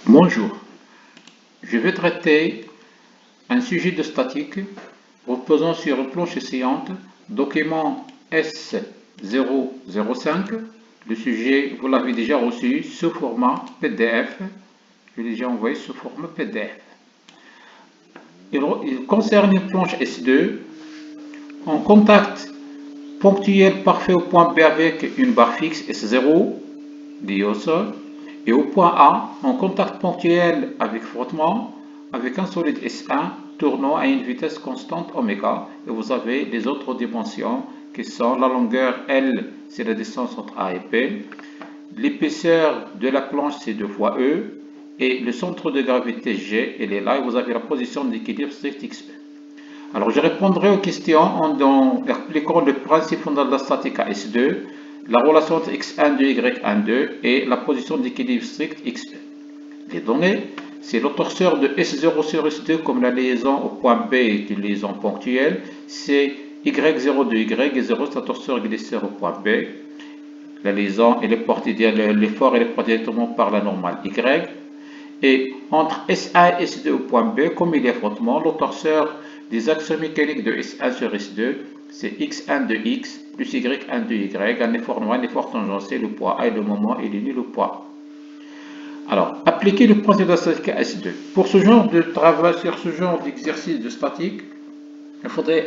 Bonjour, je vais traiter un sujet de statique reposant sur une planche saillante, document S005. Le sujet, vous l'avez déjà reçu sous format PDF. Je l'ai déjà envoyé sous format PDF. Il concerne une planche S2 en contact ponctuel parfait au point B avec une barre fixe S0 liée au sol. Et au point A, en contact ponctuel avec frottement, avec un solide S1 tournant à une vitesse constante oméga. Et vous avez les autres dimensions qui sont la longueur L, c'est la distance entre A et B. L'épaisseur de la planche, c'est 2 fois E. Et le centre de gravité G, il est là. Et vous avez la position d'équilibre strict XE. Alors, je répondrai aux questions en expliquant le principe fondamental de la statique à S2, la relation entre x1, 2, y1, 2 et la position d'équilibre strict XE. Les données, c'est le torseur de S0 sur S2 comme la liaison au point B est une liaison ponctuelle, c'est Y0 de Y et 0 c'est la torseur glisseur au point B. La liaison, l'effort est porté directement par la normale Y. Et entre S1 et S2 au point B, comme il y a frottement, le torseur des actions mécaniques de S1 sur S2, c'est X1 de X plus Y1 de Y, un effort noir, un effort tangentiel, le poids A et le moment il est nul au poids. Alors, appliquer le principe de la statique à S2. Pour ce genre de travail, sur ce genre d'exercice de statique,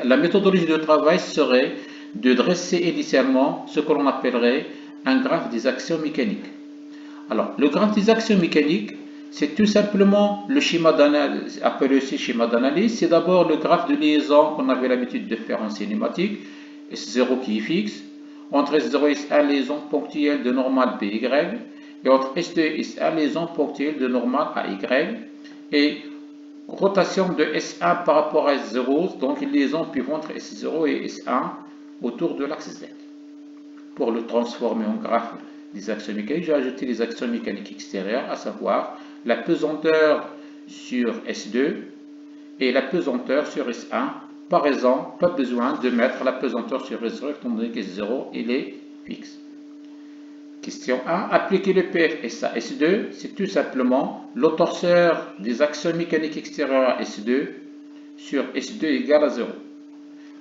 la méthodologie de travail serait de dresser initialement ce que l'on appellerait un graphe des actions mécaniques. Alors, le graphe des actions mécaniques, c'est tout simplement le schéma d'analyse, appelé aussi schéma d'analyse. C'est d'abord le graphe de liaison qu'on avait l'habitude de faire en cinématique, S0 qui est fixe, entre S0 et S1 liaison ponctuelle de normale BY, et entre S2 et S1 liaison ponctuelle de normale AY, et rotation de S1 par rapport à S0, donc une liaison pivot entre S0 et S1 autour de l'axe Z. Pour le transformer en graphe des actions mécaniques, j'ai ajouté les actions mécaniques extérieures, à savoir la pesanteur sur S2 et la pesanteur sur S1. Par exemple, pas besoin de mettre la pesanteur sur S0 étant donné que S0 il est fixe. Question 1. Appliquer le PF à S2, c'est tout simplement le torseur des actions mécaniques extérieures à S2 sur S2 égale à 0.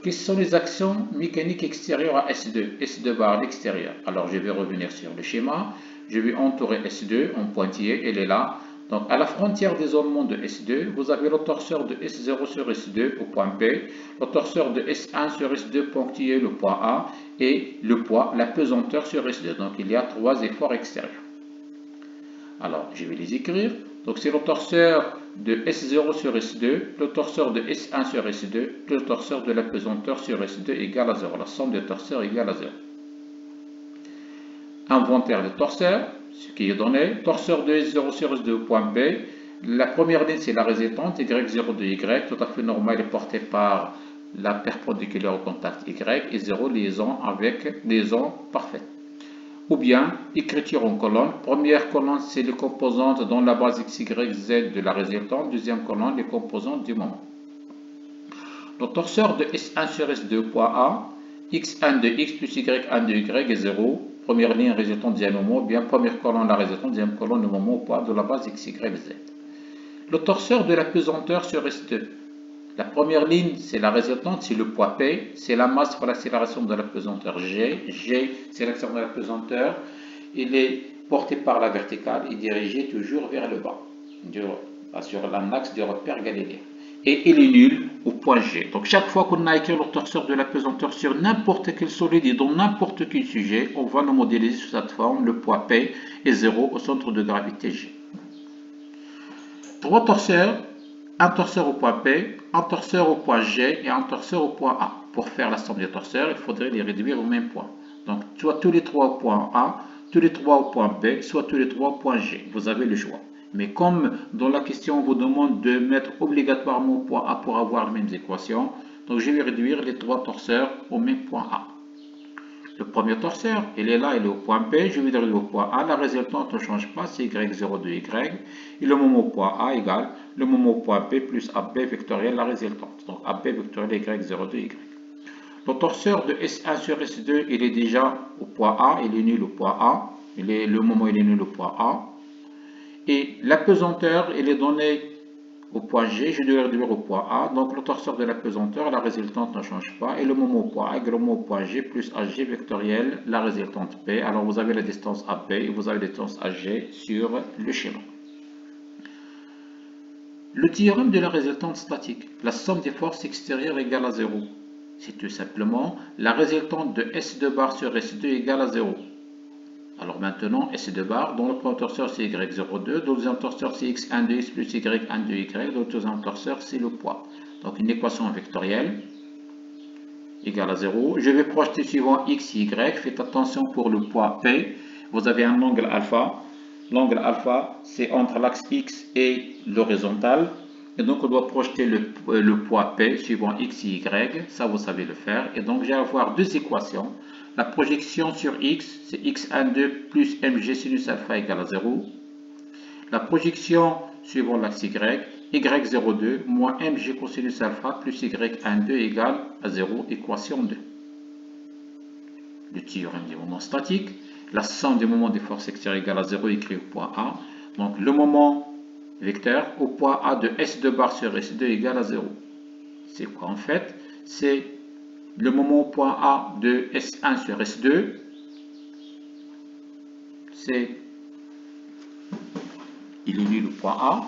Quelles sont les actions mécaniques extérieures à S2? S2 bar à l'extérieur. Alors je vais revenir sur le schéma. Je vais entourer S2 en pointillé, elle est là. Donc à la frontière d'isolement de S2, vous avez le torseur de S0 sur S2 au point P, le torseur de S1 sur S2 pointillé, le point A, et le poids, la pesanteur sur S2. Donc il y a 3 efforts extérieurs. Alors je vais les écrire. Donc c'est le torseur de S0 sur S2, le torseur de S1 sur S2, le torseur de la pesanteur sur S2 égale à 0. La somme des torseurs égale à 0. Inventaire des torseurs, ce qui est donné. Torseur de S0 sur S2 au point B. La première ligne, c'est la résultante, Y0 de Y, tout à fait normal, est portée par la perpendiculaire au contact Y, et 0, liaison parfaite. Ou bien, écriture en colonne. Première colonne, c'est les composantes dans la base x, y, z de la résultante. Deuxième colonne, les composantes du moment. Le torseur de S1 sur S2, point A, x1 de x plus y1 de y est 0. Première ligne résultante, deuxième moment. Bien, première colonne, la résultante, deuxième colonne, le moment au point de la base x, y, z. Le torseur de la pesanteur sur S2. La première ligne, c'est la résultante, c'est le poids P, c'est la masse pour l'accélération de la pesanteur G. G, c'est l'accélération de la pesanteur. Il est porté par la verticale et dirigé toujours vers le bas, sur l'axe du repère galiléen. Et il est nul au point G. Donc chaque fois qu'on a écrit le torseur de la pesanteur sur n'importe quel solide et dans n'importe quel sujet, on va le modéliser sous cette forme. Le poids P est 0 au centre de gravité G. 3 torseurs. Un torseur au point P, un torseur au point G et un torseur au point A. Pour faire la somme des torseurs, il faudrait les réduire au même point. Donc, soit tous les 3 au point A, tous les 3 au point B, soit tous les 3 au point G. Vous avez le choix. Mais comme dans la question, on vous demande de mettre obligatoirement au point A pour avoir les mêmes équations, donc je vais réduire les 3 torseurs au même point A. Le premier torseur, il est là, il est au point P, je vais réduire au point A, la résultante ne change pas, c'est Y0 de Y, et le moment au point A égale le moment au point P plus AB vectoriel, la résultante. Donc AB vectoriel Y0 de Y. Le torseur de S1 sur S2, il est déjà au point A, il est nul au point A, le moment il est nul au point A. Et la pesanteur, elle est donnée au point G, je dois réduire au point A, donc le torseur de la pesanteur, la résultante ne change pas, et le moment au point A égale au moment au point G plus AG vectoriel, la résultante P. Alors vous avez la distance AP et vous avez la distance AG sur le schéma. Le théorème de la résultante statique, la somme des forces extérieures égale à 0. C'est tout simplement la résultante de S2 bar sur S2 égale à 0. Alors maintenant, S2 bar, dans le premier torseur c'est Y02, dans le deuxième torseur c'est X12 plus Y12Y, dans le deuxième torseur c'est le poids. Donc une équation vectorielle égale à 0. Je vais projeter suivant X, Y, faites attention pour le poids P, vous avez un angle alpha. L'angle alpha c'est entre l'axe X et l'horizontale. Et donc on doit projeter le poids P suivant X, Y, ça vous savez le faire. Et donc je vais avoir deux équations. La projection sur X, c'est X12 plus mg sinus alpha égale à 0. La projection suivant l'axe Y, Y02 moins mg cosinus alpha plus Y12 égale à 0, équation 2. Le théorème des moments statiques, la somme des moments des forces extérieures égale à 0 écrit au point A. Donc le moment vecteur au point A de S2 bar sur S2 égale à 0. C'est quoi en fait? C'est le moment au point A de S1 sur S2, il est nul au point A.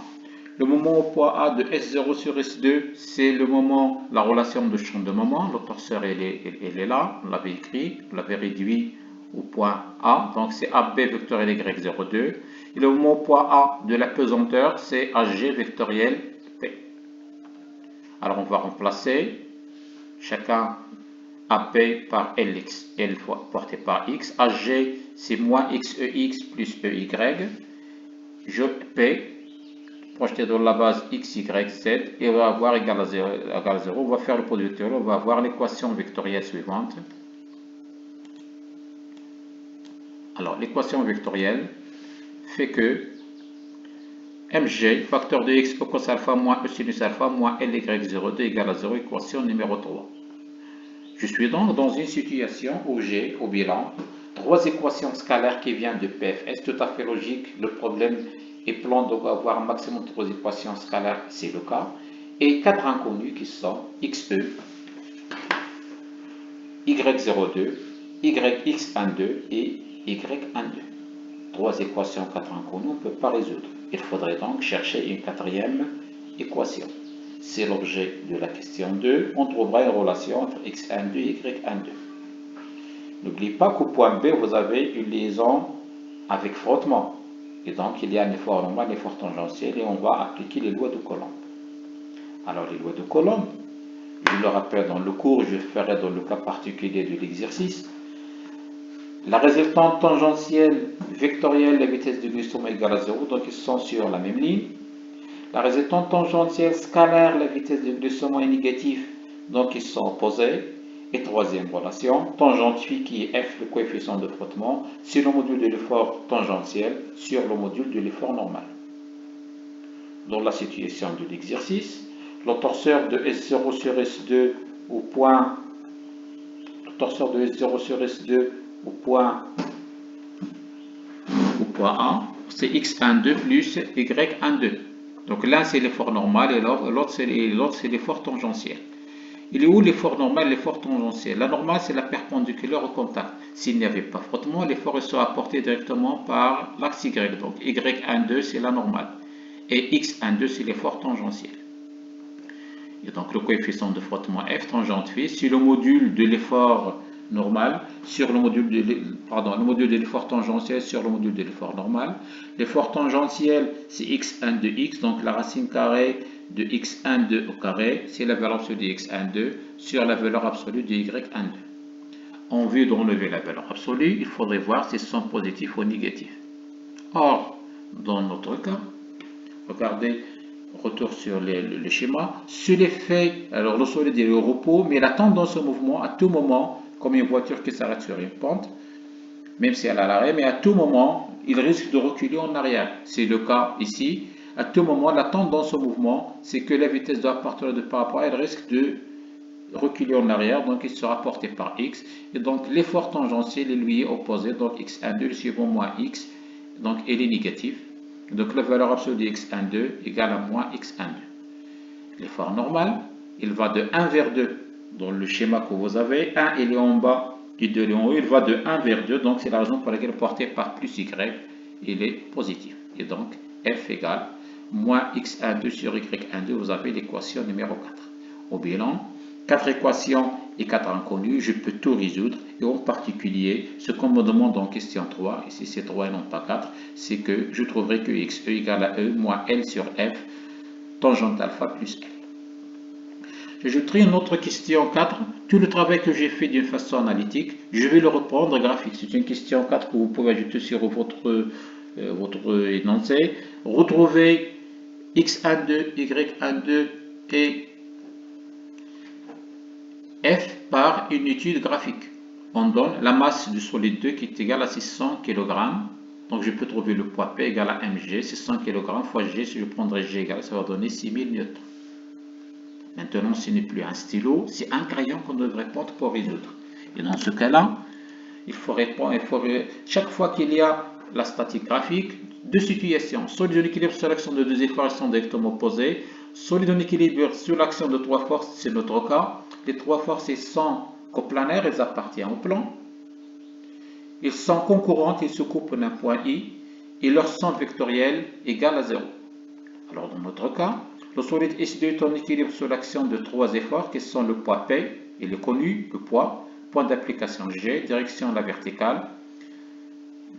Le moment au point A de S0 sur S2, c'est le moment, la relation de champ de moment. Le torseur, elle est là, on l'avait écrit, on l'avait réduit au point A. Donc c'est AB vectoriel Y02. Et le moment au point A de la pesanteur, c'est AG vectoriel P. Alors on va remplacer chacun AP par LX, L porté par X. AG, c'est moins XEX plus EY. Je P, projeté dans la base X, Y, Z, et on va avoir égal à 0. On va faire le produit vectoriel, on va avoir l'équation vectorielle suivante. Alors, l'équation vectorielle fait que mg, facteur de x au cos alpha moins e sinus alpha moins ly02 égale à 0, équation numéro 3. Je suis donc dans une situation où j'ai, au bilan, trois équations scalaires qui viennent de PFS, tout à fait logique. Le problème est plan d'avoir un maximum de trois équations scalaires, c'est le cas. Et quatre inconnus qui sont xe, y02, yx12 et y12. Trois équations, quatre inconnus, on ne peut pas résoudre. Il faudrait donc chercher une quatrième équation. C'est l'objet de la question 2. On trouvera une relation entre x12 et y12. N'oubliez pas qu'au point B, vous avez une liaison avec frottement. Et donc, il y a un effort normal, un effort tangentiel, et on va appliquer les lois de Coulomb. Alors, les lois de Coulomb, je le rappelle dans le cours, je ferai dans le cas particulier de l'exercice. La résultante tangentielle vectorielle, la vitesse de glissement égale à 0, donc ils sont sur la même ligne. La résultante tangentielle scalaire, la vitesse de glissement est négative, donc ils sont opposés. Et troisième relation, tangente phi qui est f, le coefficient de frottement, sur le module de l'effort tangentiel sur le module de l'effort normal. Dans la situation de l'exercice, le torseur de S0 sur S2 au point, le torseur de S0 sur S2 au point A, c'est x12 plus y12. Donc l'un c'est l'effort normal et l'autre c'est l'effort tangentiel. Il est où l'effort normal et l'effort tangentiel? La normale c'est la perpendiculaire au contact. S'il n'y avait pas frottement, l'effort sera apporté directement par l'axe Y. Donc y12 c'est la normale et x12 c'est l'effort tangentiel. Et donc le coefficient de frottement f tangente phi sur le module de l'effort normal sur le module de l'effort tangentiel sur le module de l'effort normal. L'effort tangentiel c'est x12x, donc la racine carrée de x12 au carré, c'est la valeur absolue de x12 sur la valeur absolue de y12. En vue d'enlever la valeur absolue, il faudrait voir si ce sont positifs ou négatifs. Or, dans notre cas, regardez, retour sur le schéma, sur l'effet, alors le solide est au repos, mais la tendance au mouvement à tout moment, comme une voiture qui s'arrête sur une pente, même si elle a l'arrêt, mais à tout moment, il risque de reculer en arrière. C'est le cas ici. À tout moment, la tendance au mouvement, c'est que la vitesse de la partie de par rapport, elle risque de reculer en arrière, donc il sera porté par x. Et donc l'effort tangentiel est lui opposé, donc x12 suivant moins x, donc il est négatif. Donc la valeur absolue de x12 égale à moins x12. L'effort normal, il va de 1 vers 2 dans le schéma que vous avez. 1 il est en bas et 2 il est en haut, il va de 1 vers 2, donc c'est la raison pour laquelle porté par plus y, il est positif. Et donc f égale moins x12 sur y12, vous avez l'équation numéro 4. Au bilan, 4 équations et 4 inconnues, je peux tout résoudre, et en particulier, ce qu'on me demande en question 3, ici c'est 3 et non pas 4, c'est que je trouverai que xe égale à e moins L sur f, tangente alpha plus L. J'ajouterai une autre question 4, tout le travail que j'ai fait d'une façon analytique, je vais le reprendre graphique. C'est une question 4 que vous pouvez ajouter sur votre énoncé. Retrouvez x12, y12 et f par une étude graphique. On donne la masse du solide 2 qui est égale à 600 kg. Donc je peux trouver le poids P égal à mg, 600 kg fois g, si je prendrais g égal, ça va donner 6000 newtons. Maintenant, ce n'est plus un stylo, c'est un crayon qu'on devrait prendre pour résoudre. Et dans ce cas-là, il faut répondre, chaque fois qu'il y a la statique graphique, deux situations. Solide en équilibre sur l'action de deux efforts, sont directement opposés. Solide en équilibre sur l'action de trois forces, c'est notre cas. Les trois forces sont coplanaires, elles appartiennent au plan. Ils sont concurrentes, ils se coupent d'un point I, et leur somme vectorielle égale à 0. Alors dans notre cas, le solide S2 est en équilibre sur l'action de trois efforts qui sont le poids P, il est connu, le poids, point d'application G, direction à la verticale,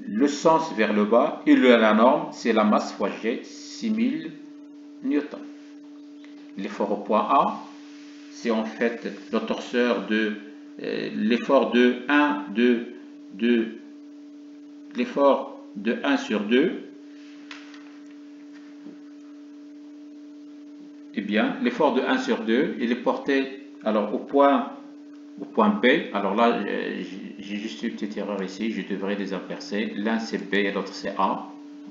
le sens vers le bas, et la norme, c'est la masse fois G, 6000 newtons. L'effort au point A, c'est en fait le torseur de l'effort de 1, l'effort de 1 sur 2, eh bien, l'effort de 1 sur 2, il est porté alors au point B. Alors là, j'ai juste une petite erreur ici, je devrais les inverser. L'un c'est B et l'autre c'est A.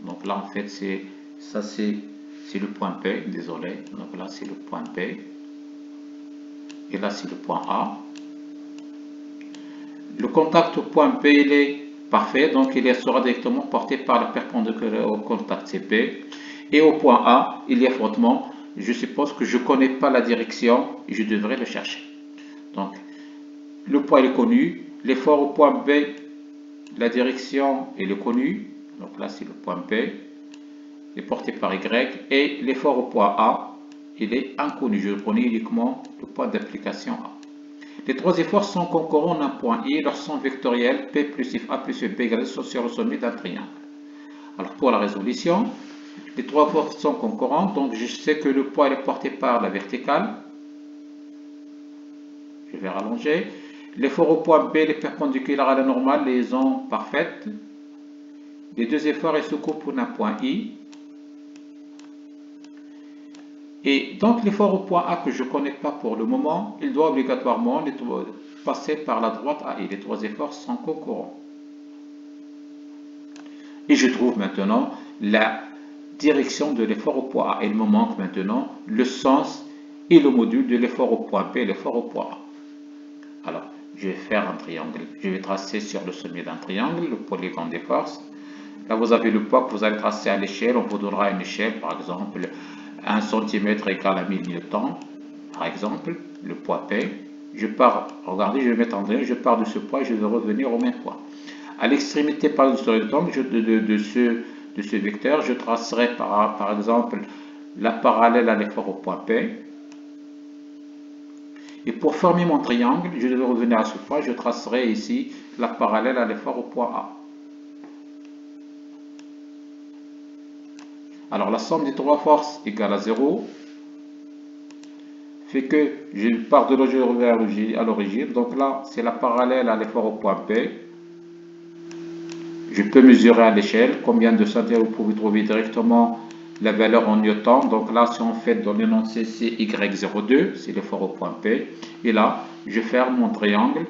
Donc là, en fait, c'est le point B, désolé. Donc là, c'est le point B. Et là, c'est le point A. Le contact au point B, il est parfait, donc il sera directement porté par le perpendiculaire au contact CP. Et au point A, il y a frottement. Je suppose que je ne connais pas la direction et je devrais le chercher. Donc, le poids est connu. L'effort au point B, la direction est connue. Donc là, c'est le point B. Il est porté par Y. Et l'effort au point A, il est inconnu. Je connais uniquement le point d'application A. Les trois efforts sont concurrents d'un point I. Leur somme vectorielle P plus A plus B égale sur le sommet d'un triangle. Alors, pour la résolution, les trois forces sont concurrentes, donc je sais que le poids est porté par la verticale. Je vais rallonger. L'effort au point B est perpendiculaire à la normale, liaison parfaite. Les deux efforts se coupent d'un point I. Et donc l'effort au point A que je ne connais pas pour le moment, il doit obligatoirement passer par la droite AI. Les trois efforts sont concurrents. Et je trouve maintenant la direction de l'effort au point A. Il me manque maintenant le sens et le module de l'effort au point B et l'effort au point A. Alors, je vais faire un triangle. Je vais tracer sur le sommet d'un triangle le polygone des forces. Là, vous avez le poids que vous allez tracer à l'échelle. On vous donnera une échelle, par exemple, 1 cm égale à 1000 newtons. Par exemple, le poids P. Je pars, regardez, je vais mettre en triangle, je pars de ce poids et je vais revenir au même point. À l'extrémité par du rectangle de ce vecteur, je tracerai par exemple la parallèle à l'effort au point P. Et pour former mon triangle, je devais revenir à ce point, je tracerai ici la parallèle à l'effort au point A. Alors la somme des trois forces égale à 0 fait que je pars de l'origine à l'origine. Donc là, c'est la parallèle à l'effort au point P. Je peux mesurer à l'échelle combien de centimètres. Vous pouvez trouver directement la valeur en newton. Donc là, si on fait dans l'énoncé, c'est Y02, c'est l'effort au point P. Et là, je fais mon triangle.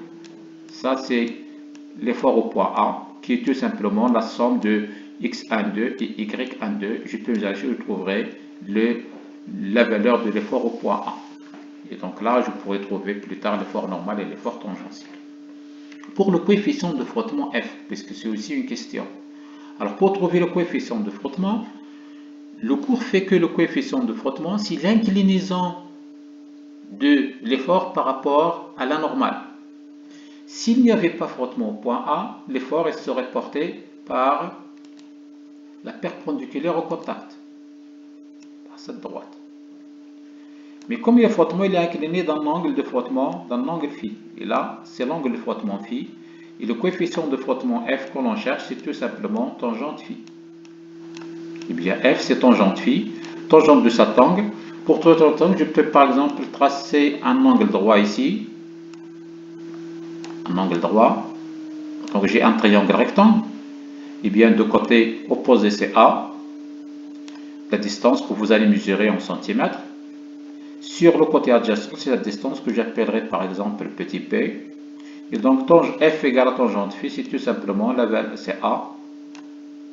Ça, c'est l'effort au point A, qui est tout simplement la somme de X12 et Y12. Je peux vérifier, je trouverai la valeur de l'effort au point A. Et donc là, je pourrai trouver plus tard l'effort normal et l'effort tangentiel. Pour le coefficient de frottement F, puisque c'est aussi une question. Alors pour trouver le coefficient de frottement, Le cours fait que le coefficient de frottement, c'est l'inclinaison de l'effort par rapport à la normale. S'il n'y avait pas frottement au point A, l'effort serait porté par la perpendiculaire au contact, par cette droite. Mais comme il y a frottement, il est incliné d'un angle de frottement, d'un angle phi. Et là, c'est l'angle de frottement phi. Et le coefficient de frottement f que l'on cherche, c'est tout simplement tangente phi. Eh bien, f, c'est tangente phi, tangente de cet angle. Pour tout autre angle, je peux par exemple tracer un angle droit ici. Un angle droit. Donc, j'ai un triangle rectangle. Et bien, de côté opposé, c'est A. La distance que vous allez mesurer en centimètres. Sur le côté adjacent, c'est la distance que j'appellerai par exemple petit p. Et donc, f égale à tangente phi, c'est tout simplement la valeur, c'est A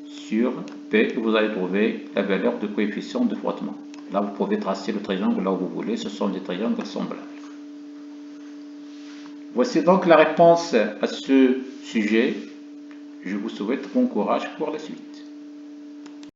sur P, et vous allez trouver la valeur de coefficient de frottement. Là, vous pouvez tracer le triangle là où vous voulez, ce sont des triangles semblables. Voici donc la réponse à ce sujet. Je vous souhaite bon courage pour la suite.